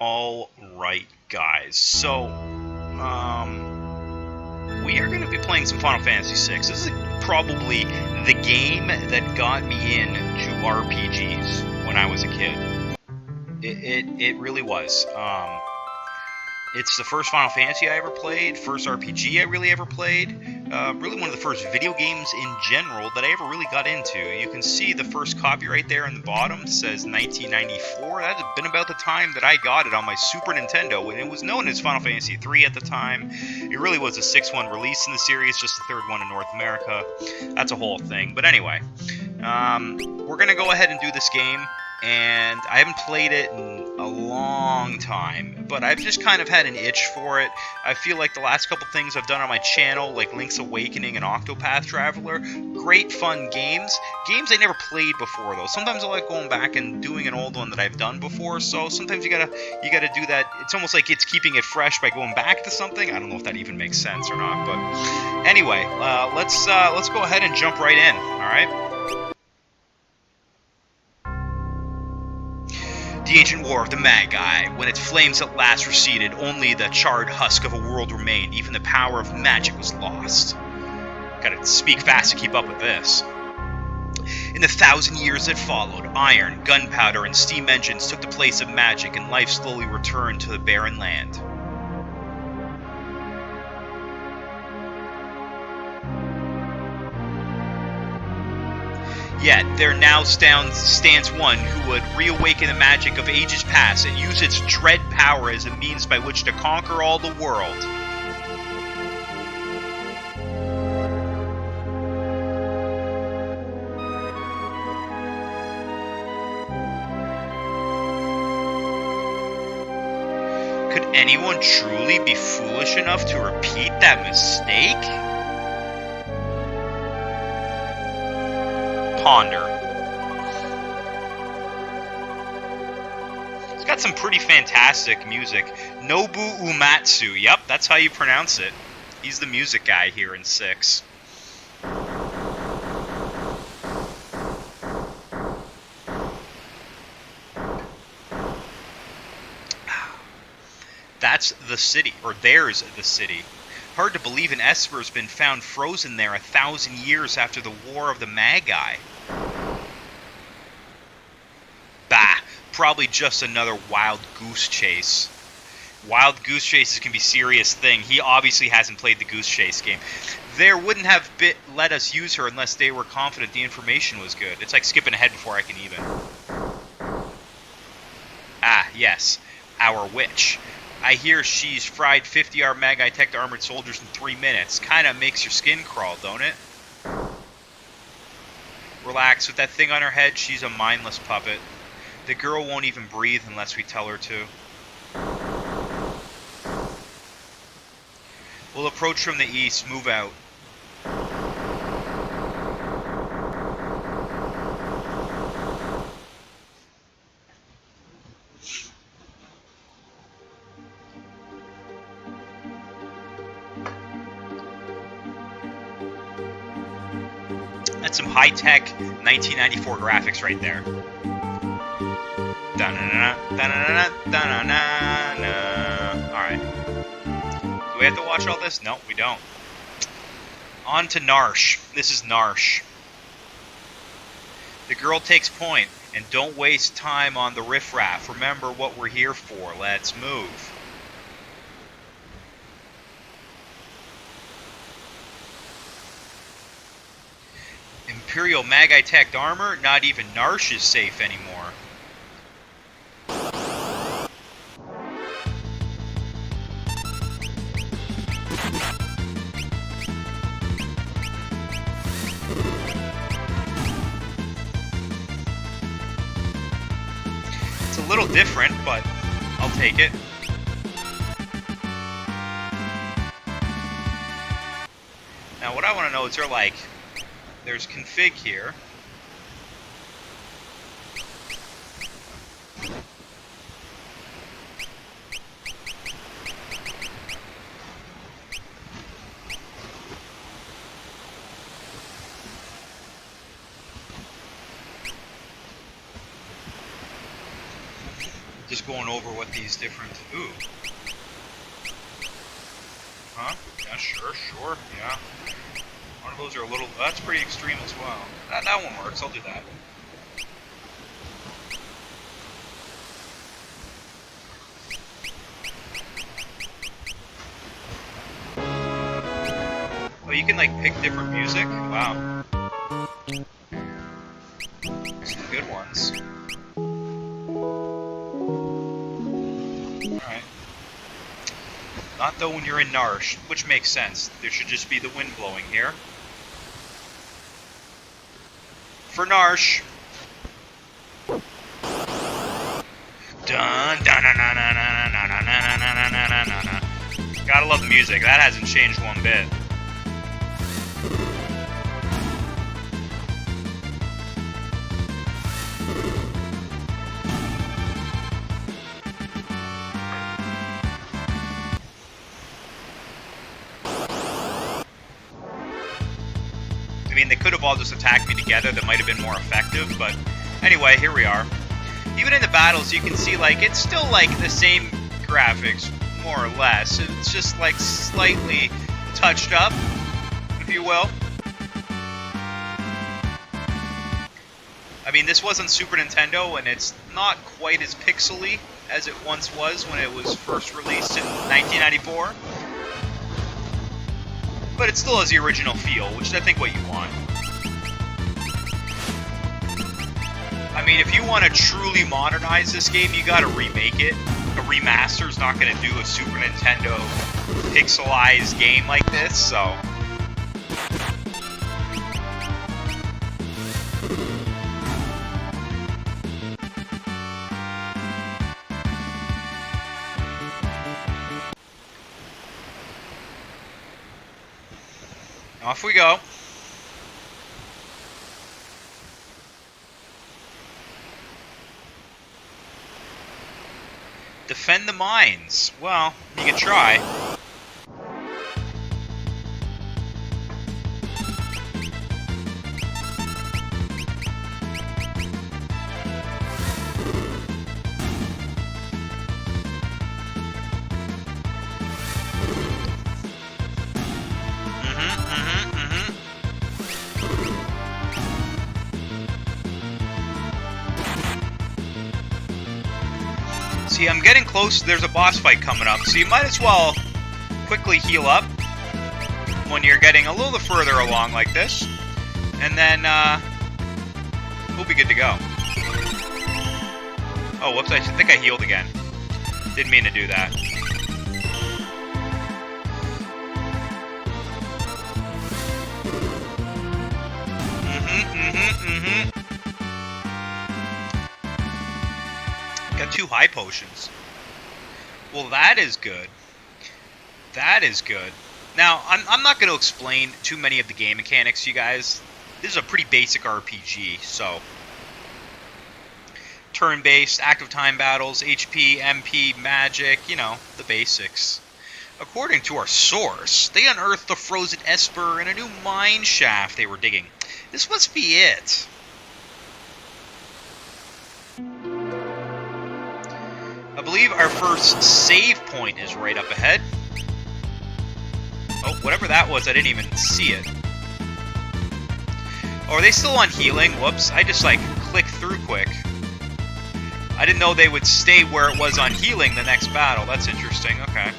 All right, guys. So, we are going to be playing some Final Fantasy VI. This is probably the game that got me into RPGs when I was a kid. It really was. It's the first Final Fantasy I ever played, first RPG I really ever played, really one of the first video games in general that I ever really got into. You can see the first copy right there in the bottom, it says 1994. That had been about the time that I got it on my Super Nintendo, and it was known as Final Fantasy III at the time. It really was the sixth one released in the series, just the third one in North America. That's a whole thing. But anyway, we're going to go ahead and do this game. And I haven't played it in a long time, but I've just kind of had an itch for it. I feel like the last couple things I've done on my channel, like Link's Awakening and Octopath Traveler, great fun games. Games I never played before, though. Sometimes I like going back and doing an old one that I've done before, so sometimes you gotta do that. It's almost like it's keeping it fresh by going back to something. I don't know if that even makes sense or not, but anyway, let's go ahead and jump right in, all right? The ancient war of the Magi, when its flames at last receded, only the charred husk of a world remained, even the power of magic was lost. Gotta speak fast to keep up with this. In the 1,000 years that followed, iron, gunpowder, and steam engines took the place of magic, and life slowly returned to the barren land. Yet there now stands one who would reawaken the magic of ages past and use its dread power as a means by which to conquer all the world. Could anyone truly be foolish enough to repeat that mistake? Ponder. It's got some pretty fantastic music. Nobu Uematsu, yep, that's how you pronounce it. He's the music guy here in 6. That's the city, or there's the city. Hard to believe an Esper's been found frozen there 1,000 years after the War of the Magi. Bah, probably just another wild goose chase. Wild goose chases can be a serious thing. He obviously hasn't played the goose chase game. There wouldn't have let us use her unless they were confident the information was good. It's like skipping ahead before I can even. Ah, yes, our witch. I hear she's fried 50 our Magi-Tech armored soldiers in 3 minutes. Kinda makes your skin crawl, don't it? Relax, with that thing on her head, she's a mindless puppet. The girl won't even breathe unless we tell her to. We'll approach from the east, move out. That's some high-tech 1994 graphics right there. Alright. Do we have to watch all this? No, we don't. On to Narshe. This is Narshe. The girl takes point, and don't waste time on the riffraff. Remember what we're here for. Let's move. Imperial Magi-Tech armor? Not even Narshe is safe anymore. It's a little different, but I'll take it. Now what I want to know is there's config here. Just going over what these different... Ooh. Huh? Yeah, sure, yeah. One of those are a little... That's pretty extreme as well. That one works, I'll do that. Oh, you can, like, pick different music? Wow. Some good ones. Alright. Not though when you're in Narshe, which makes sense. There should just be the wind blowing here. For Narshe. Dun dun dun dun dun dun dun dun dun dun dun dun. Gotta love the music. That hasn't changed one bit. I mean, they could have all just attacked me together. That might have been more effective, but anyway, here we are. Even in the battles, you can see, like, it's still, like, the same graphics, more or less. It's just, like, slightly touched up, if you will. I mean, this wasn't Super Nintendo, and it's not quite as pixely as it once was when it was first released in 1994. But it still has the original feel, which is, I think, what you want. I mean, if you want to truly modernize this game, you gotta remake it. A remaster's not gonna do a Super Nintendo pixelized game like this, so... Off we go. Defend the mines. Well, you can try. See, I'm getting close. There's a boss fight coming up, so you might as well quickly heal up when you're getting a little further along like this, and then we'll be good to go. Oh, whoops, I think I healed again. Didn't mean to do that. Got 2 high potions. Well, that is good. That is good. Now, I'm not going to explain too many of the game mechanics, you guys. This is a pretty basic RPG, so... Turn-based, active time battles, HP, MP, magic, you know, the basics. According to our source, they unearthed the frozen Esper in a new mine shaft they were digging. This must be it. I believe our first save point is right up ahead. Oh, whatever that was, I didn't even see it. Oh, are they still on healing? Whoops, I just, like, clicked through quick. I didn't know they would stay where it was on healing the next battle. That's interesting, okay.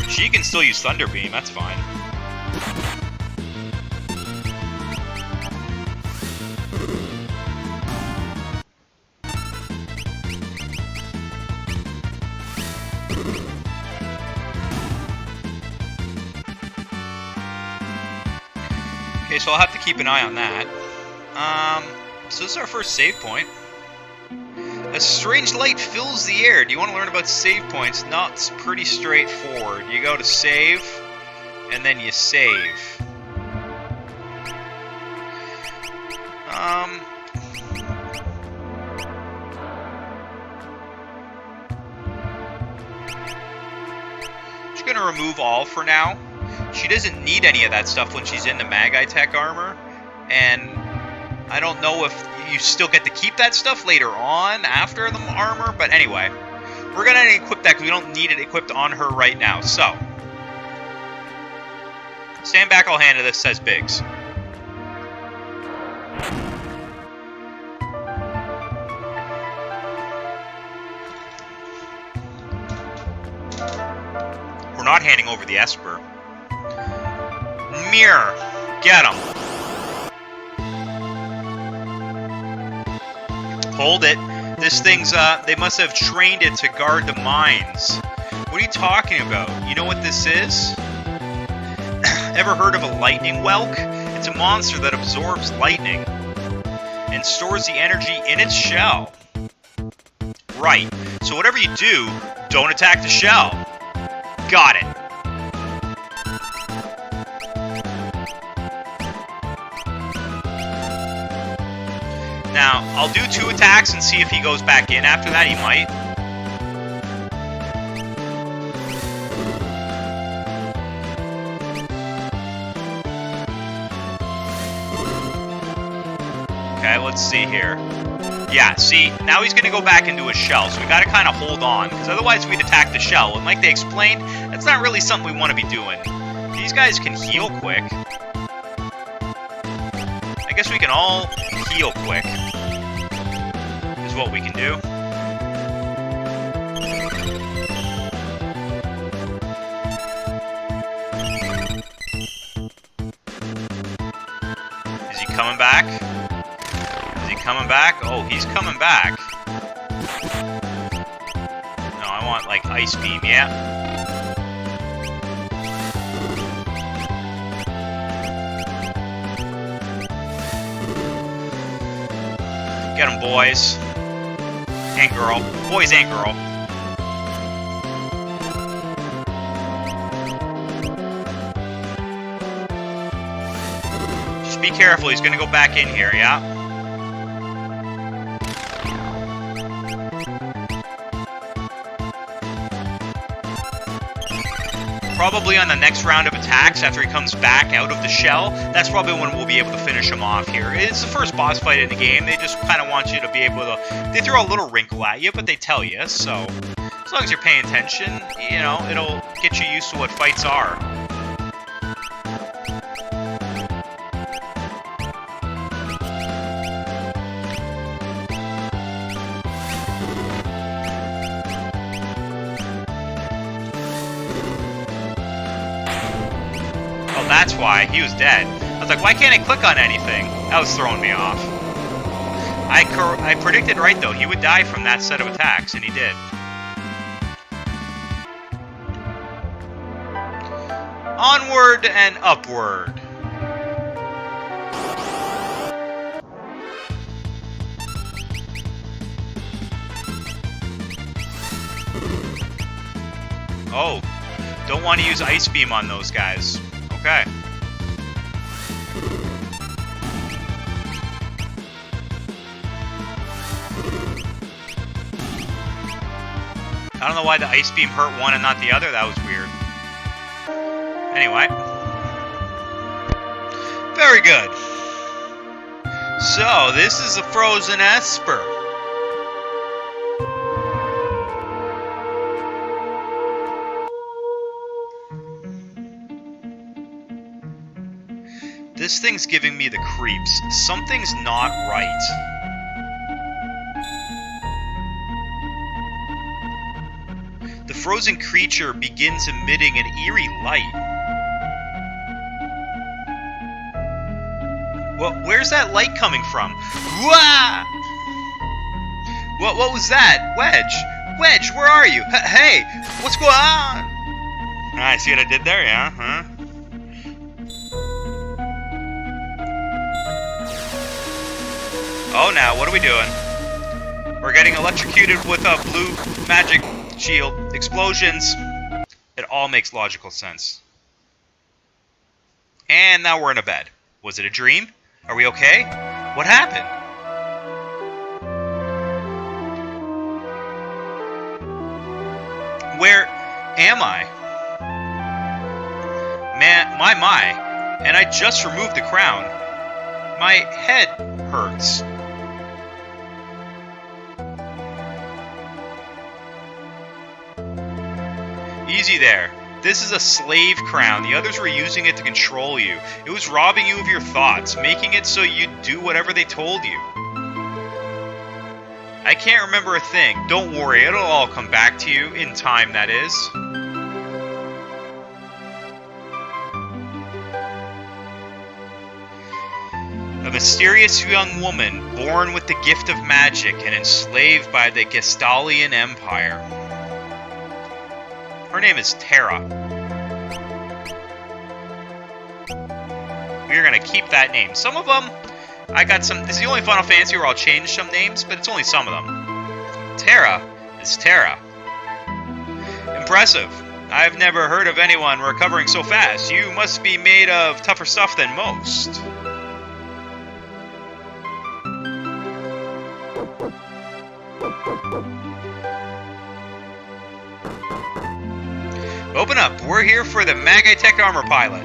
She can still use Thunder Beam, that's fine. Okay, so I'll have to keep an eye on that. So this is our first save point. A strange light fills the air. Do you want to learn about save points? No, it's pretty straightforward. You go to save, and then you save. Just gonna remove all for now. She doesn't need any of that stuff when she's in the Magi Tech armor, and I don't know if you still get to keep that stuff later on after the armor. But anyway, we're gonna equip that because we don't need it equipped on her right now. So, stand back, I'll handle this, says Biggs. We're not handing over the Esper. Mirror, get him. Hold it. This thing's, they must have trained it to guard the mines. What are you talking about? You know what this is? Ever heard of a lightning whelk? It's a monster that absorbs lightning and stores the energy in its shell. Right. So whatever you do, don't attack the shell. Got it. Now, I'll do 2 attacks and see if he goes back in. After that, he might. Okay, let's see here. Yeah, see, now he's going to go back into his shell, so we got to kind of hold on, because otherwise we'd attack the shell. And like they explained, that's not really something we want to be doing. These guys can heal quick. I guess we can all heal quick, is what we can do. Is he coming back? Coming back? Oh, he's coming back. No, I want, like, Ice Beam, yeah. Get him, boys. And girl. Boys and girl. Just be careful, he's gonna go back in here, yeah? Probably on the next round of attacks, after he comes back out of the shell, that's probably when we'll be able to finish him off here. It's the first boss fight in the game. They just kind of want you to be able to... They throw a little wrinkle at you, but they tell you, so... As long as you're paying attention, you know, it'll get you used to what fights are. That's why he was dead. I was like, why can't I click on anything? That was throwing me off. I predicted right, though. He would die from that set of attacks, and he did. Onward and upward. Oh, don't want to use Ice Beam on those guys. Okay. I don't know why the Ice Beam hurt one and not the other. That was weird. Anyway. Very good. So, this is a Frozen Esper. This thing's giving me the creeps. Something's not right. The frozen creature begins emitting an eerie light. Well, where's that light coming from? Wah! What was that? Wedge! Wedge, where are you? Hey! What's going on? Ah, see what I did there? Yeah, huh? Oh, now, what are we doing? We're getting electrocuted with a blue magic shield. Explosions. It all makes logical sense. And now we're in a bed. Was it a dream? Are we okay? What happened? Where am I? Man, my. And I just removed the crown. My head hurts. there. This is a slave crown. The others were using it to control you. It was robbing you of your thoughts, making it so you'd do whatever they told you. I can't remember a thing. Don't worry, it'll all come back to you, in time, that is. A mysterious young woman, born with the gift of magic and enslaved by the Gestalian Empire. Her name is Terra. We're gonna keep that name. Some of them, I got some. This is the only Final Fantasy where I'll change some names, but it's only some of them. Terra is Terra. Impressive. I've never heard of anyone recovering so fast. You must be made of tougher stuff than most. Open up. We're here for the Magitech armor pilot.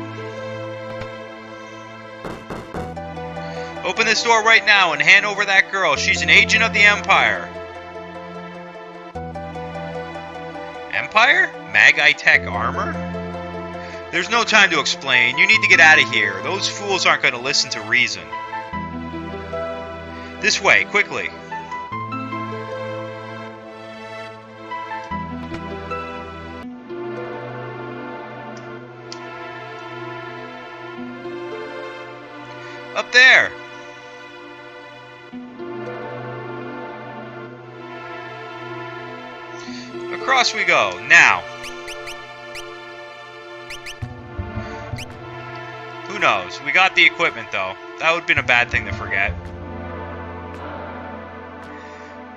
Open this door right now and hand over that girl. She's an agent of the Empire. Empire? Magitech armor? There's no time to explain. You need to get out of here. Those fools aren't going to listen to reason. This way, quickly. Up there! Across we go. Now. Who knows? We got the equipment, though. That would have been a bad thing to forget.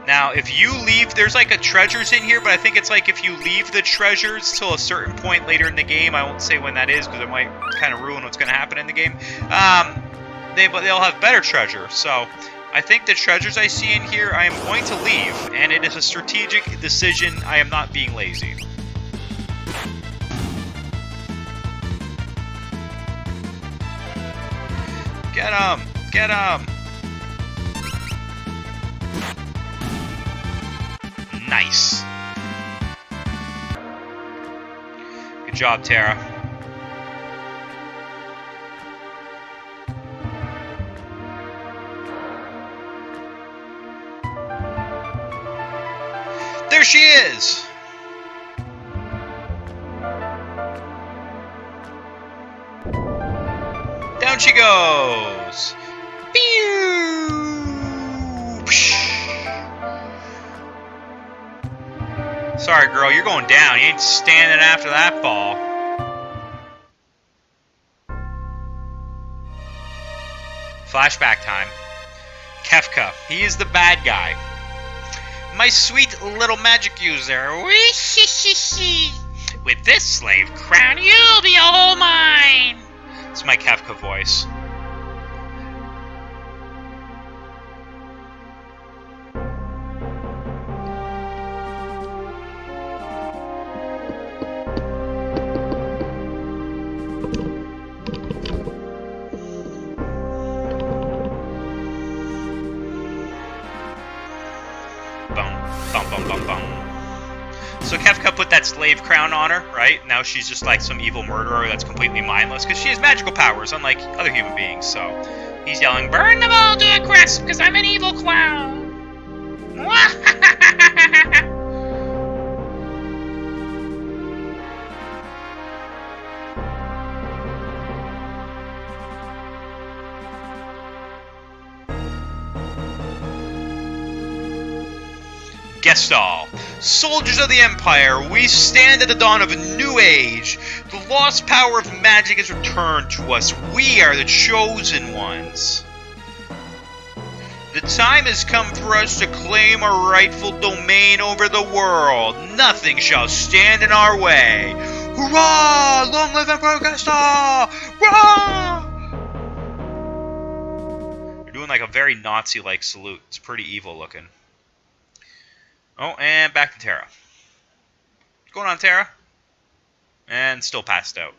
Now, if you leave... There's like a treasures in here, but I think it's like if you leave the treasures till a certain point later in the game. I won't say when that is, because it might kind of ruin what's going to happen in the game. They'll have better treasure, so I think the treasures I see in here I am going to leave, and it is a strategic decision. I am not being lazy. Get him! Get him! Nice. Good job, Terra. There she is! Down she goes! Pew! Sorry, girl, you're going down. You ain't standing after that ball. Flashback time. Kefka. He is the bad guy. My sweet little magic user. With this slave crown, you'll be all mine. It's my Kefka voice. So Kefka put that slave crown on her, right? Now she's just like some evil murderer that's completely mindless, because she has magical powers, unlike other human beings, so... He's yelling, burn them all to a crisp, because I'm an evil clown! Gestahl. Soldiers of the Empire, we stand at the dawn of a new age. The lost power of magic has returned to us. We are the chosen ones. The time has come for us to claim our rightful domain over the world. Nothing shall stand in our way. Hurrah! Long live Emperor Gestahl! Hurrah! They're doing like a very Nazi-like salute. It's pretty evil looking. Oh, and back to Terra. What's going on, Terra? And still passed out.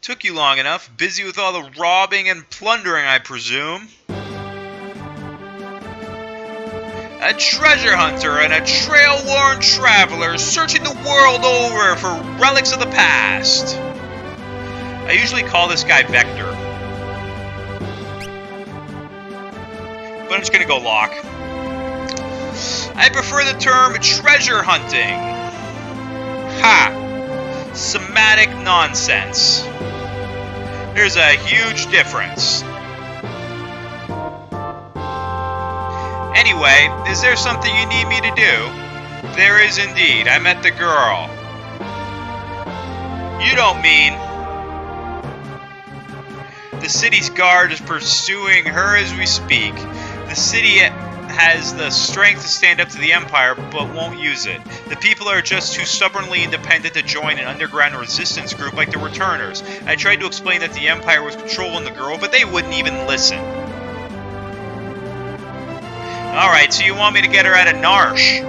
Took you long enough. Busy with all the robbing and plundering, I presume. A treasure hunter and a trail-worn traveler searching the world over for relics of the past. I usually call this guy Vector. But I'm just gonna go Locke. I prefer the term treasure hunting. Ha! Semantic nonsense. There's a huge difference. Anyway, is there something you need me to do? There is indeed. I met the girl. You don't mean... The city's guard is pursuing her as we speak. The city has the strength to stand up to the Empire, but won't use it. The people are just too stubbornly independent to join an underground resistance group like the Returners. I tried to explain that the Empire was controlling the girl, but they wouldn't even listen. Alright, so you want me to get her out of Narshe?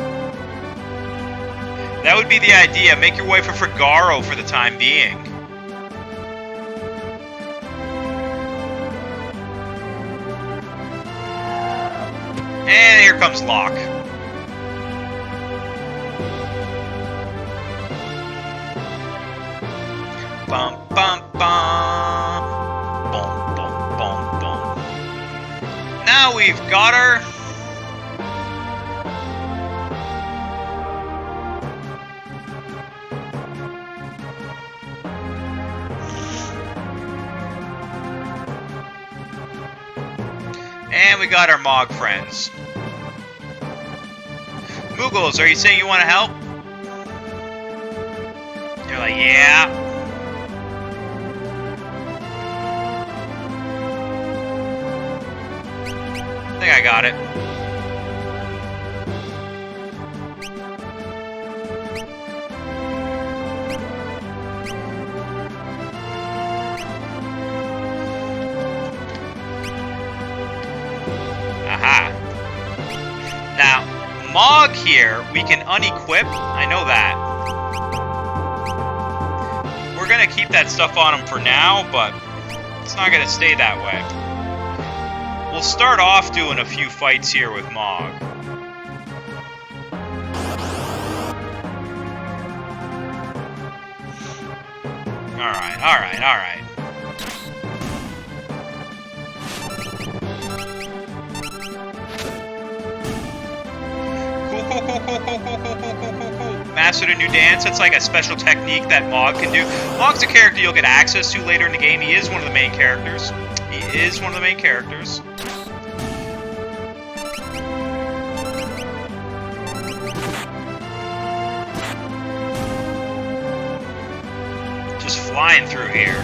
That would be the idea. Make your way for Figaro for the time being. And here comes Locke. Bum, bum, bum. Boom, boom, boom, boom. Now we've got her. And we got our Mog friends. Moogles, are you saying you want to help? You're like, yeah. I think I got it. Aha. Now, Mog here, we can unequip. I know that. We're going to keep that stuff on him for now, but it's not going to stay that way. We'll start off doing a few fights here with Mog. Alright, alright, alright. Cool. Mastered a new dance. That's like a special technique that Mog can do. Mog's a character you'll get access to later in the game. He is one of the main characters. Just flying through here.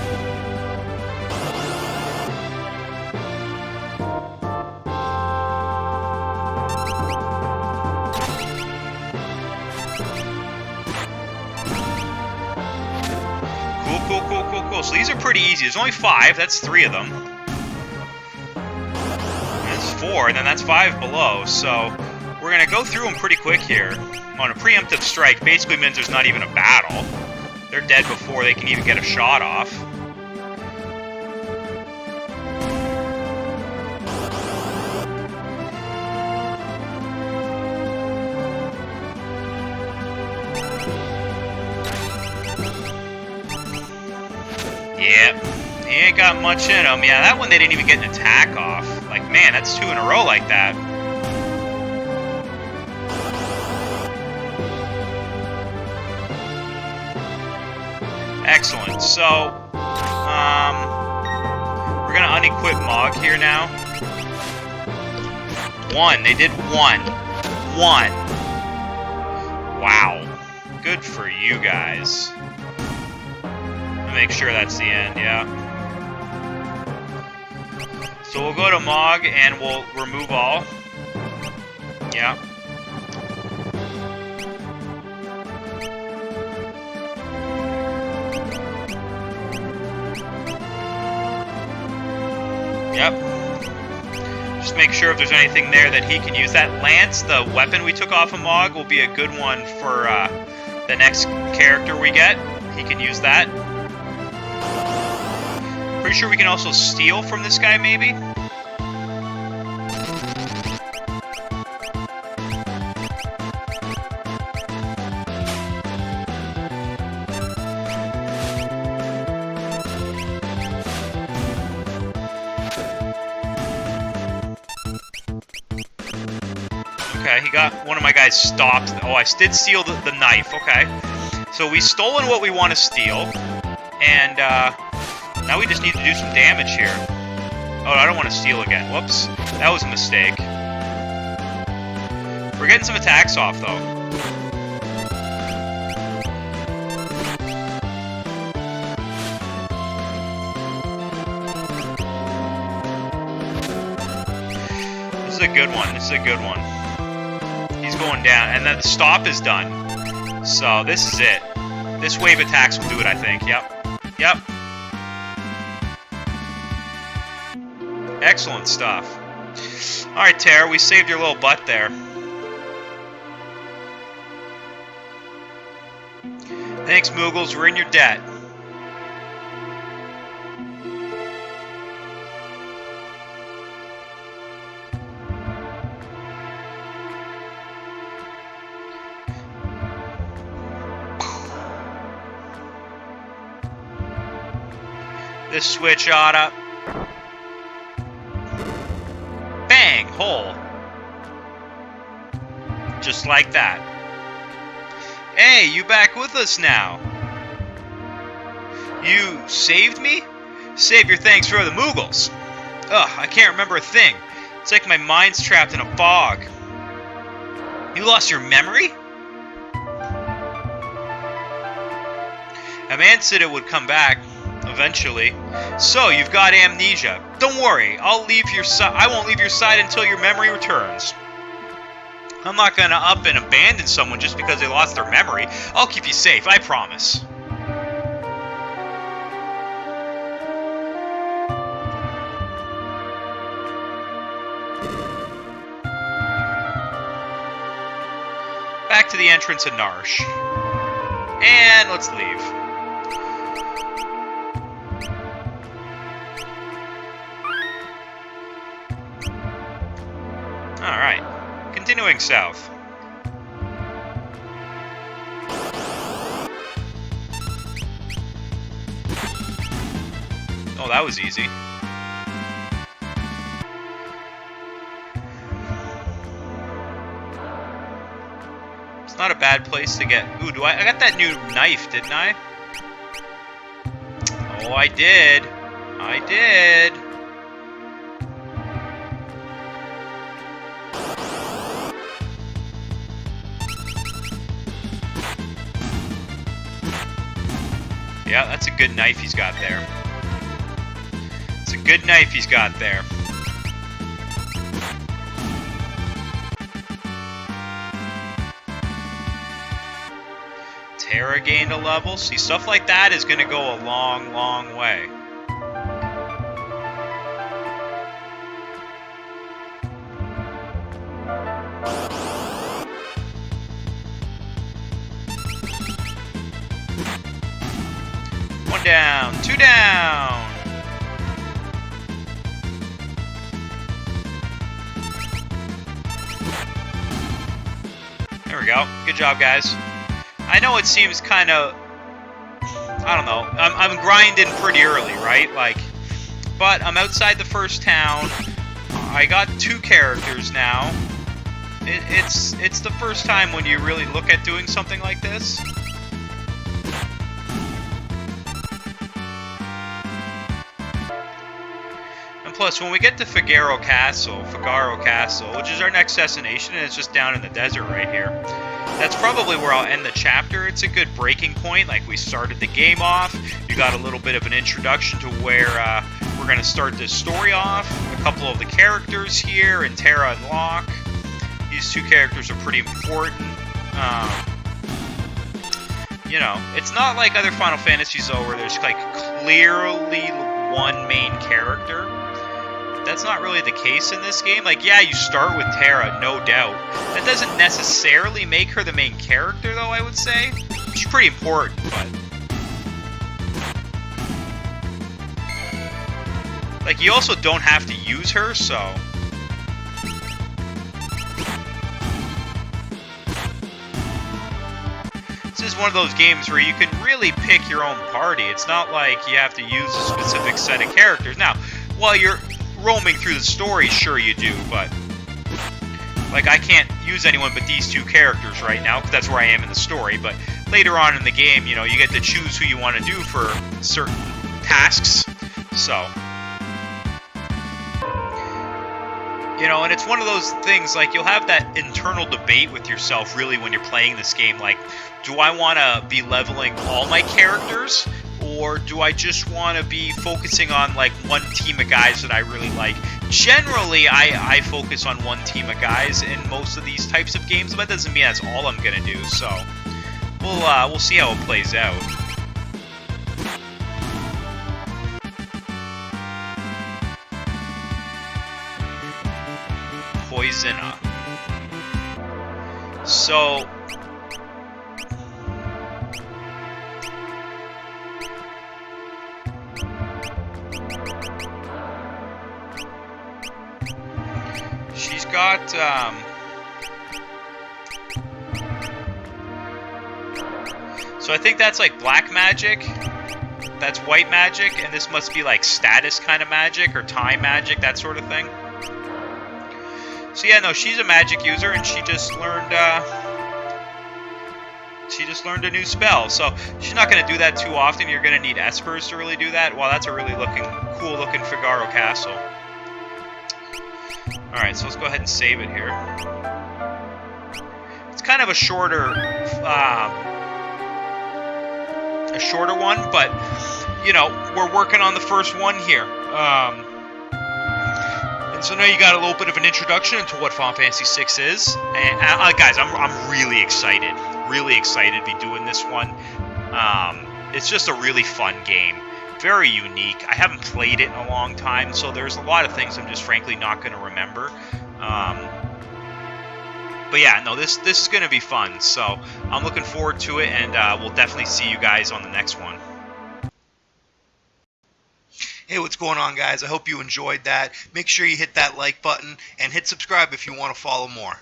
Cool. So these are pretty easy. There's only 5. That's 3 of them. That's 4, and then that's 5 below. So we're going to go through them pretty quick here. On a preemptive strike, basically means there's not even a battle. They're dead before they can even get a shot off. Yep, he ain't got much in him. Yeah, that one they didn't even get an attack off. Like, man, that's 2 in a row like that. Excellent. So, we're gonna unequip Mog here now. 1. They did 1. 1. Wow. Good for you guys. Make sure that's the end, yeah. So we'll go to Mog and we'll remove all. Yeah. Yep. Just make sure if there's anything there that he can use. That lance, the weapon we took off of Mog, will be a good one for the next character we get. He can use that. Pretty sure we can also steal from this guy, maybe? Okay, he got one of my guys stopped. Oh, I did steal the knife. Okay. So we've stolen what we want to steal. And, now we just need to do some damage here. Oh, I don't want to steal again. Whoops. That was a mistake. We're getting some attacks off, though. This is a good one. This is a good one. He's going down. And then the stop is done. So, this is it. This wave attacks will do it, I think. Yep. Yep. Excellent stuff. Alright, Terra, we saved your little butt there. Thanks, Moogles. We're in your debt. This switch oughta... Bang! Hole. Just like that. Hey, you back with us now? You saved me? Save your thanks for the Moogles. Ugh, I can't remember a thing. It's like my mind's trapped in a fog. You lost your memory? A man said it would come back. Eventually. So, you've got amnesia. Don't worry, I won't leave your side until your memory returns. I'm not gonna up and abandon someone just because they lost their memory. I'll keep you safe, I promise. Back to the entrance of Narshe. And let's leave. Alright, continuing south. Oh, that was easy. It's not a bad place to get... Ooh, I got that new knife, didn't I? Oh, I did. I did. Yeah, that's a good knife he's got there. It's a good knife he's got there. Terra gained a level. See, stuff like that is going to go a long, long way. One down, two down. There we go. Good job, guys. I know it seems kind of, I don't know. I'm grinding pretty early, right? Like, but I'm outside the first town. I got 2 characters now. It's the first time when you really look at doing something like this. Plus, when we get to Figaro Castle, which is our next destination, and it's just down in the desert right here, that's probably where I'll end the chapter. It's a good breaking point. Like, we started the game off, you got a little bit of an introduction to where we're going to start this story off. A couple of the characters here, and Terra and Locke. These 2 characters are pretty important. You know, it's not like other Final Fantasies, though, where there's, like, clearly one main character. That's not really the case in this game. Like, yeah, you start with Terra, no doubt. That doesn't necessarily make her the main character, though, I would say. She's pretty important, but... Like, you also don't have to use her, so... This is one of those games where you can really pick your own party. It's not like you have to use a specific set of characters. Now, while you're roaming through the story, sure you do, but... Like, I can't use anyone but these two characters right now, because that's where I am in the story, but later on in the game, you know, you get to choose who you want to do for certain tasks, so... You know, and it's one of those things, like, you'll have that internal debate with yourself, really, when you're playing this game, like, do I want to be leveling all my characters, or do I just want to be focusing on, like, one team of guys that I really like? Generally, I focus on one team of guys in most of these types of games, but that doesn't mean that's all I'm going to do, so we'll see how it plays out. Poisona. So... She's got, So I think that's like black magic, that's white magic, and this must be like status kind of magic, or time magic, that sort of thing. So yeah, no, she's a magic user, and she just learned a new spell. So she's not going to do that too often. You're going to need espers to really do that. Wow, that's a really cool looking Figaro castle. Alright, so let's go ahead and save it here. It's kind of a shorter one, but, you know, we're working on the first one here. And so now you got a little bit of an introduction into what Final Fantasy VI is. And, guys, I'm really excited to be doing this one. It's just a really fun game. Very unique. I haven't played it in a long time, so there's a lot of things I'm just frankly not going to remember. But yeah, no, this is going to be fun, so I'm looking forward to it, and we'll definitely see you guys on the next one. Hey, what's going on, guys? I hope you enjoyed that. Make sure you hit that like button and hit subscribe if you want to follow more.